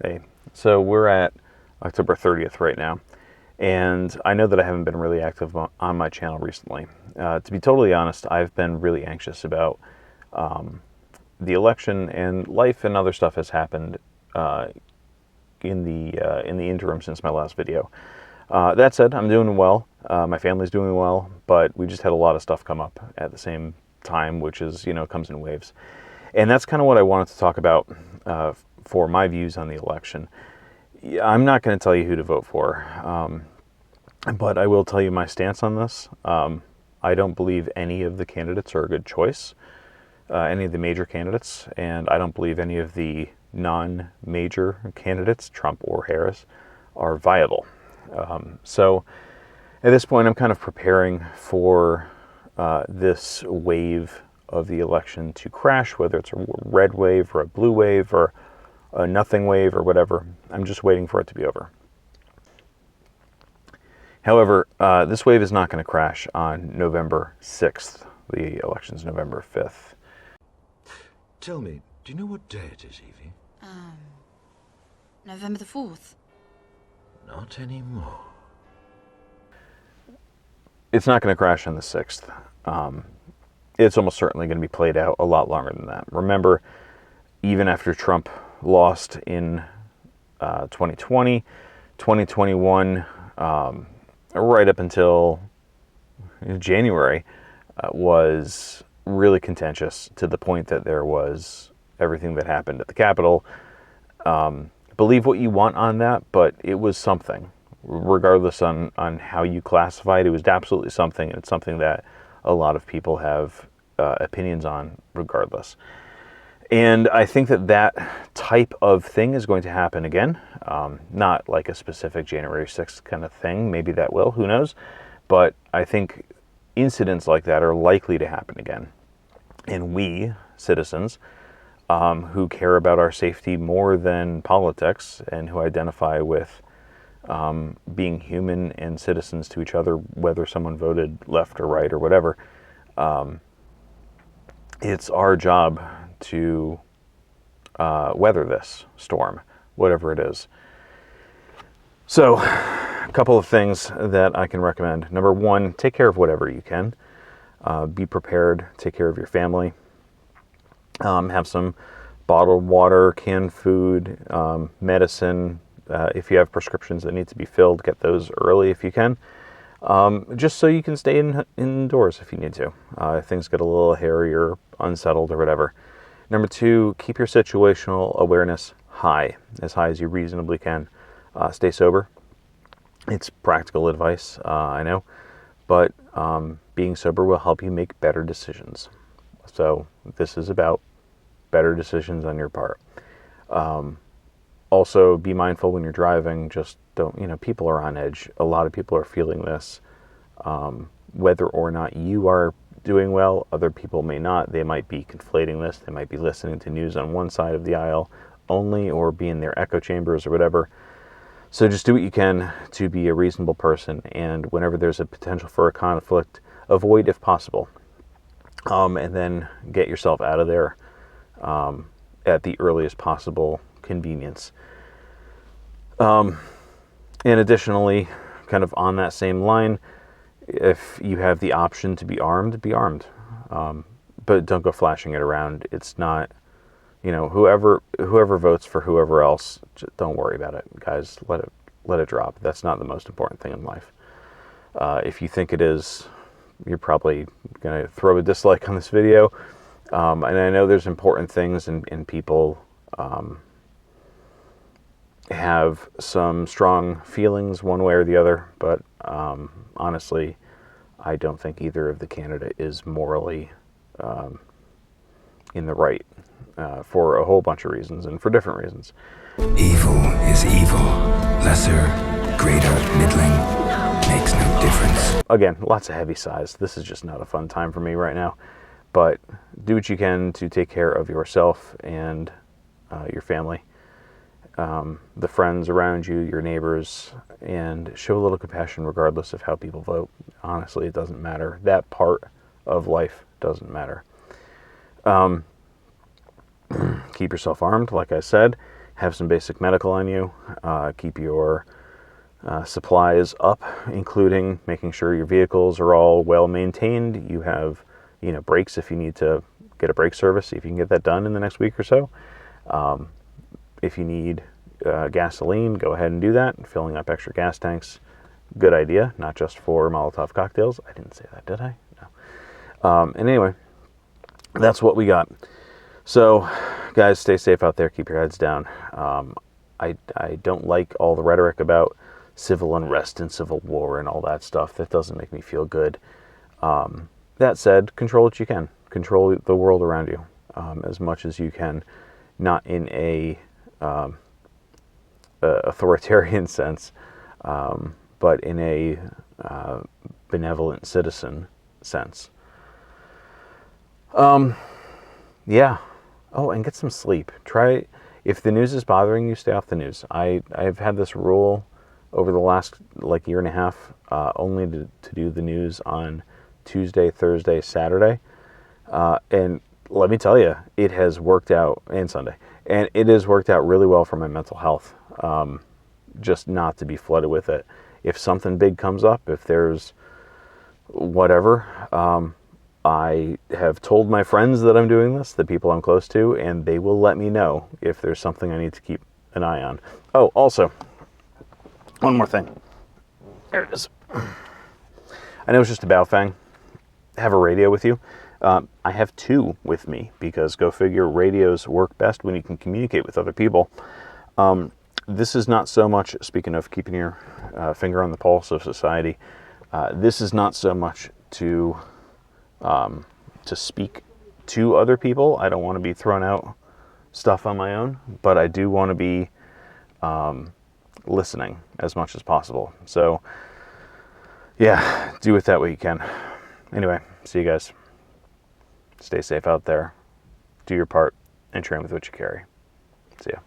Hey, so we're at October 30th right now, and I know that I haven't been really active on my channel recently. To be totally honest, I've been really anxious about the election, and life and other stuff has happened in the interim since my last video. That said, I'm doing well. My family's doing well, but we just had a lot of stuff come up at the same time, which is, comes in waves. And that's kind of what I wanted to talk about for my views on the election. I'm not going to tell you who to vote for, but I will tell you my stance on this. I don't believe any of the candidates are a good choice, any of the major candidates, and I don't believe any of the non-major candidates, Trump or Harris, are viable. So at this point, I'm kind of preparing for this wave of the election to crash, whether it's a red wave or a blue wave or a nothing wave or whatever. I'm just waiting for it to be over. However, this wave is not going to crash on November 6th. The election's November 5th. Tell me, do you know what day it is, Evie? November the 4th. Not anymore. It's not going to crash on the 6th. It's almost certainly going to be played out a lot longer than that. Remember, even after Trump lost in 2020, 2021, right up until January, was really contentious, to the point that there was everything that happened at the Capitol. Believe what you want on that, but it was something. Regardless on how you classify it, it was absolutely something, and it's something that a lot of people have opinions on regardless. And I think that that type of thing is going to happen again. Not like a specific January 6th kind of thing. Maybe that will, who knows? But I think incidents like that are likely to happen again. And we, citizens, who care about our safety more than politics, and who identify with being human and citizens to each other, whether someone voted left or right or whatever, it's our job to weather this storm, whatever it is. So, a couple of things that I can recommend. Number one, take care of whatever you can. Be prepared, take care of your family. Have some bottled water, canned food, medicine. If you have prescriptions that need to be filled, get those early if you can. Just so you can stay indoors if you need to. If things get a little hairy or unsettled or whatever. Number two, keep your situational awareness high as you reasonably can. Stay sober. It's practical advice, I know, but being sober will help you make better decisions. So this is about better decisions on your part. Also, be mindful when you're driving. Just don't, people are on edge. A lot of people are feeling this. Whether or not you are doing well, other people may not. They might be conflating this. They might be listening to news on one side of the aisle only, or be in their echo chambers or whatever. So just do what you can to be a reasonable person. And whenever there's a potential for a conflict, avoid if possible. And then get yourself out of there at the earliest possible convenience. And additionally, kind of on that same line, if you have the option to be armed, be armed. But don't go flashing it around. It's not, whoever votes for whoever else, just don't worry about it, guys. Let it drop. That's not the most important thing in life. If you think it is, you're probably going to throw a dislike on this video. And I know there's important things, and people have some strong feelings one way or the other, but honestly, I don't think either of the candidate is morally in the right for a whole bunch of reasons, and for different reasons. Evil is evil. Lesser, greater, middling, makes no difference. Again, lots of heavy sighs. This is just not a fun time for me right now. But do what you can to take care of yourself and your family, the friends around you, your neighbors, and show a little compassion regardless of how people vote. Honestly, it doesn't matter. That part of life doesn't matter. Keep yourself armed, like I said. have some basic medical on you, keep your supplies up, including making sure your vehicles are all well maintained. You have, brakes if you need to get a brake service, see if you can get that done in the next week or so. If you need gasoline, go ahead and do that. Filling up extra gas tanks, good idea, not just for Molotov cocktails. I didn't say that, did I? No. And anyway, that's what we got. So, guys, stay safe out there. Keep your heads down. I don't like all the rhetoric about civil unrest and civil war and all that stuff. That doesn't make me feel good. That said, control what you can. Control the world around you as much as you can, not in a authoritarian sense, but in a benevolent citizen sense. Yeah. Oh, and get some sleep. Try, if the news is bothering you, stay off the news. I've had this rule over the last year and a half, only to do the news on Tuesday, Thursday, Saturday. And let me tell you, it has worked out, and Sunday, and it has worked out really well for my mental health. Just not to be flooded with it. If something big comes up, if there's whatever, I have told my friends that I'm doing this, the people I'm close to, and they will let me know if there's something I need to keep an eye on. Oh, also, one more thing. There it is. I know it's just a Baofeng. Have a radio with you. I have two with me because, go figure, radios work best when you can communicate with other people. This is not so much, speaking of keeping your finger on the pulse of society, this is not so much to speak to other people. I don't want to be throwing out stuff on my own, but I do want to be listening as much as possible. So, yeah, do with that what you can. Anyway, see you guys. Stay safe out there. Do your part and train with what you carry. See ya.